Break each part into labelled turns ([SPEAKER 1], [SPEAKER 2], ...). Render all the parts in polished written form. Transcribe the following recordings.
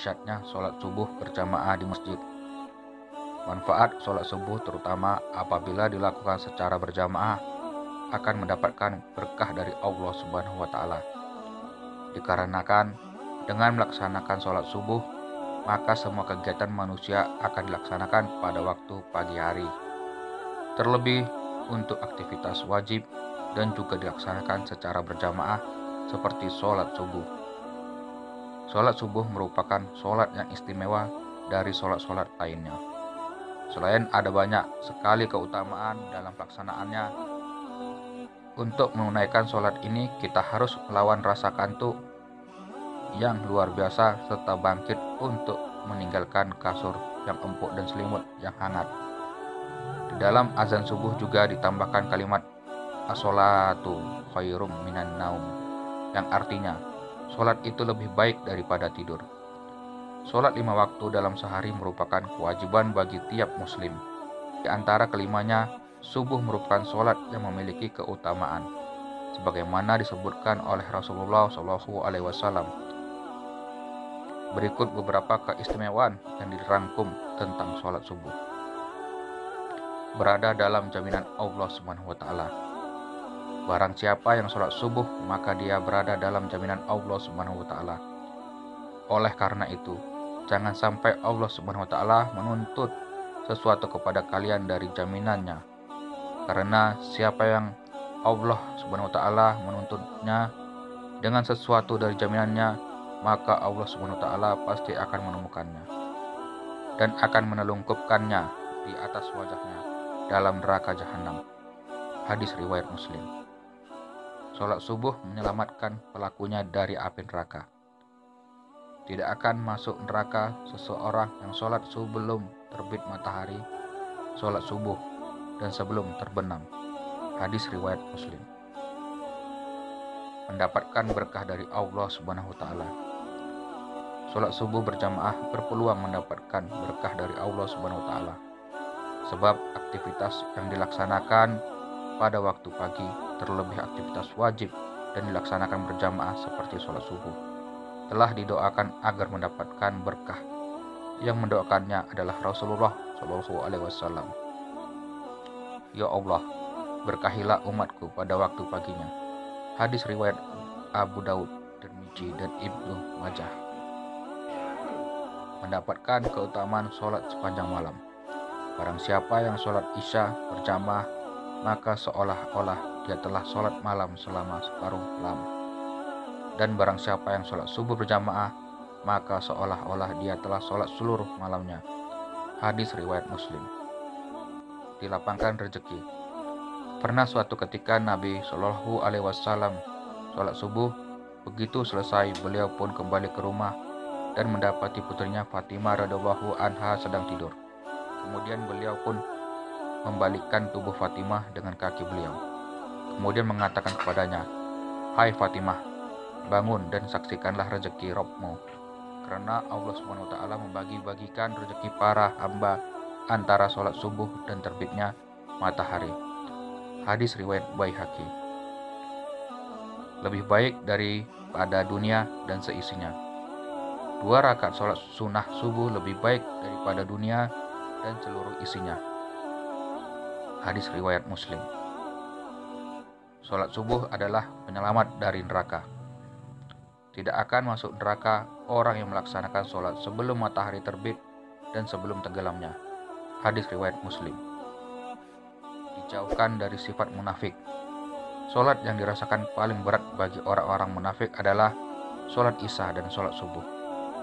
[SPEAKER 1] dahsyatnya sholat subuh berjamaah di masjid. Manfaat sholat subuh terutama apabila dilakukan secara berjamaah akan mendapatkan berkah dari Allah Subhanahu wa Ta'ala. Dikarenakan dengan melaksanakan sholat subuh, maka semua kegiatan manusia akan dilaksanakan pada waktu pagi hari. Terlebih untuk aktivitas wajib dan juga dilaksanakan secara berjamaah seperti sholat subuh. Sholat subuh merupakan sholat yang istimewa dari sholat-sholat lainnya. Selain ada banyak sekali keutamaan dalam pelaksanaannya, untuk menunaikan sholat ini kita harus melawan rasa kantuk yang luar biasa serta bangkit untuk meninggalkan kasur yang empuk dan selimut yang hangat. Di dalam azan subuh juga ditambahkan kalimat as-sholatu khairum minan naum, yang artinya sholat itu lebih baik daripada tidur. Sholat 5 waktu dalam sehari merupakan kewajiban bagi tiap muslim. Di antara kelimanya, subuh merupakan sholat yang memiliki keutamaan, sebagaimana disebutkan oleh Rasulullah SAW. Berikut beberapa keistimewaan yang dirangkum tentang sholat subuh. Berada dalam jaminan Allah Subhanahu wa Ta'ala. Barang siapa yang sholat subuh, maka dia berada dalam jaminan Allah Subhanahu wa Ta'ala. Oleh karena itu, jangan sampai Allah Subhanahu wa Ta'ala menuntut sesuatu kepada kalian dari jaminannya. Karena siapa yang Allah Subhanahu wa Ta'ala menuntutnya dengan sesuatu dari jaminannya, maka Allah Subhanahu wa Ta'ala pasti akan menemukannya dan akan menelungkupkannya di atas wajahnya dalam neraka jahanam. Hadis riwayat Muslim. Sholat subuh menyelamatkan pelakunya dari api neraka. Tidak akan masuk neraka seseorang yang sholat sebelum terbit matahari, sholat subuh, dan sebelum terbenam. Hadis riwayat Muslim. Mendapatkan berkah dari Allah Subhanahu wa Ta'ala. Sholat subuh berjamaah berpeluang mendapatkan berkah dari Allah Subhanahu wa Ta'ala. Sebab aktivitas yang dilaksanakan pada waktu pagi, terlebih aktivitas wajib dan dilaksanakan berjamaah seperti sholat subuh, telah didoakan agar mendapatkan berkah. Yang mendoakannya adalah Rasulullah SAW. Ya Allah, berkahilah umatku pada waktu paginya. Hadis riwayat Abu Daud, Tirmidzi, dan Ibnu Majah. Mendapatkan keutamaan sholat sepanjang malam. Barang siapa yang sholat isya berjamaah, maka seolah-olah dia telah sholat malam selama separuh malam. Dan barang siapa yang sholat subuh berjamaah, maka seolah-olah dia telah sholat seluruh malamnya. Hadis riwayat Muslim. Dilapangkan rezeki. Pernah suatu ketika Nabi Shallallahu Alaihi Wasallam sholat subuh, begitu selesai beliau pun kembali ke rumah dan mendapati putrinya Fatimah radhiyallahu anha sedang tidur. Kemudian beliau pun membalikkan tubuh Fatimah dengan kaki beliau. Kemudian mengatakan kepadanya, "Hai Fatimah, bangun dan saksikanlah rezeki Rabbmu." Karena Allah Subhanahu wa Ta'ala membagi-bagikan rezeki para hamba antara sholat subuh dan terbitnya matahari. Hadis riwayat Baihaqi. Lebih baik daripada dunia dan seisinya. 2 rakaat sholat sunnah subuh lebih baik daripada dunia dan seluruh isinya. Hadis riwayat Muslim. Sholat subuh adalah penyelamat dari neraka. Tidak akan masuk neraka orang yang melaksanakan sholat sebelum matahari terbit dan sebelum tenggelamnya. Hadis riwayat Muslim. Dijauhkan dari sifat munafik. Sholat yang dirasakan paling berat bagi orang-orang munafik adalah sholat isya dan sholat subuh.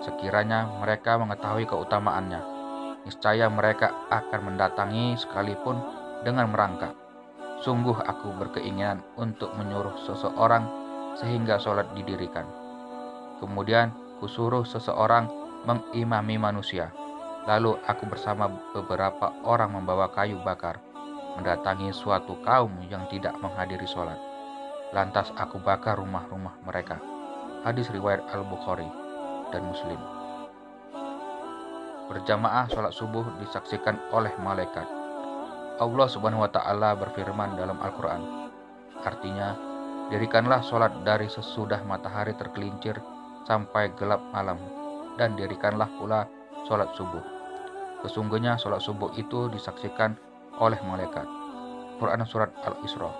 [SPEAKER 1] Sekiranya mereka mengetahui keutamaannya, niscaya mereka akan mendatangi sekalipun dengan merangkak. Sungguh aku berkeinginan untuk menyuruh seseorang sehingga sholat didirikan. Kemudian kusuruh seseorang mengimami manusia. Lalu aku bersama beberapa orang membawa kayu bakar, mendatangi suatu kaum yang tidak menghadiri sholat. Lantas aku bakar rumah-rumah mereka. Hadis riwayat Al-Bukhari dan Muslim. Berjamaah sholat subuh disaksikan oleh malaikat. Allah Subhanahu wa Ta'ala berfirman dalam Al-Quran. Artinya, dirikanlah sholat dari sesudah matahari tergelincir sampai gelap malam, dan dirikanlah pula sholat subuh. Sesungguhnya sholat subuh itu disaksikan oleh malaikat. Quran Surat Al-Isra.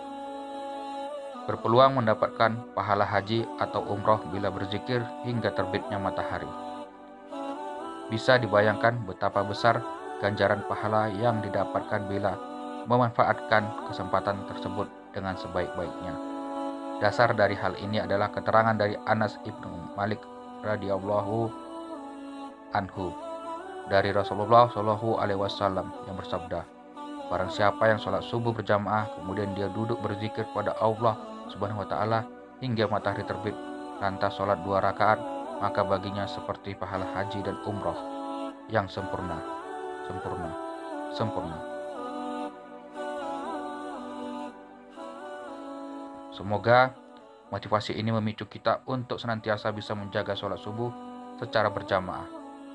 [SPEAKER 1] Berpeluang mendapatkan pahala haji atau umroh bila berzikir hingga terbitnya matahari. Bisa dibayangkan betapa besar ganjaran pahala yang didapatkan bila memanfaatkan kesempatan tersebut dengan sebaik-baiknya. Dasar dari hal ini adalah keterangan dari Anas ibnu Malik radhiyallahu anhu dari Rasulullah Shallallahu alaihi wasallam yang bersabda, barang siapa yang sholat subuh berjamaah kemudian dia duduk berzikir pada Allah Subhanahu wa taala hingga matahari terbit, lantas sholat 2 rakaat, maka baginya seperti pahala haji dan umroh yang sempurna. Semoga motivasi ini memicu kita untuk senantiasa bisa menjaga sholat subuh secara berjamaah,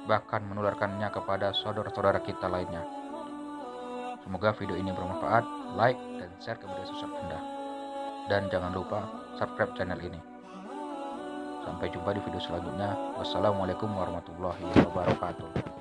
[SPEAKER 1] bahkan menularkannya kepada saudara-saudara kita lainnya. Semoga video ini bermanfaat, like dan share ke media sosial Anda. Dan jangan lupa subscribe channel ini. Sampai jumpa di video selanjutnya. Wassalamualaikum warahmatullahi wabarakatuh.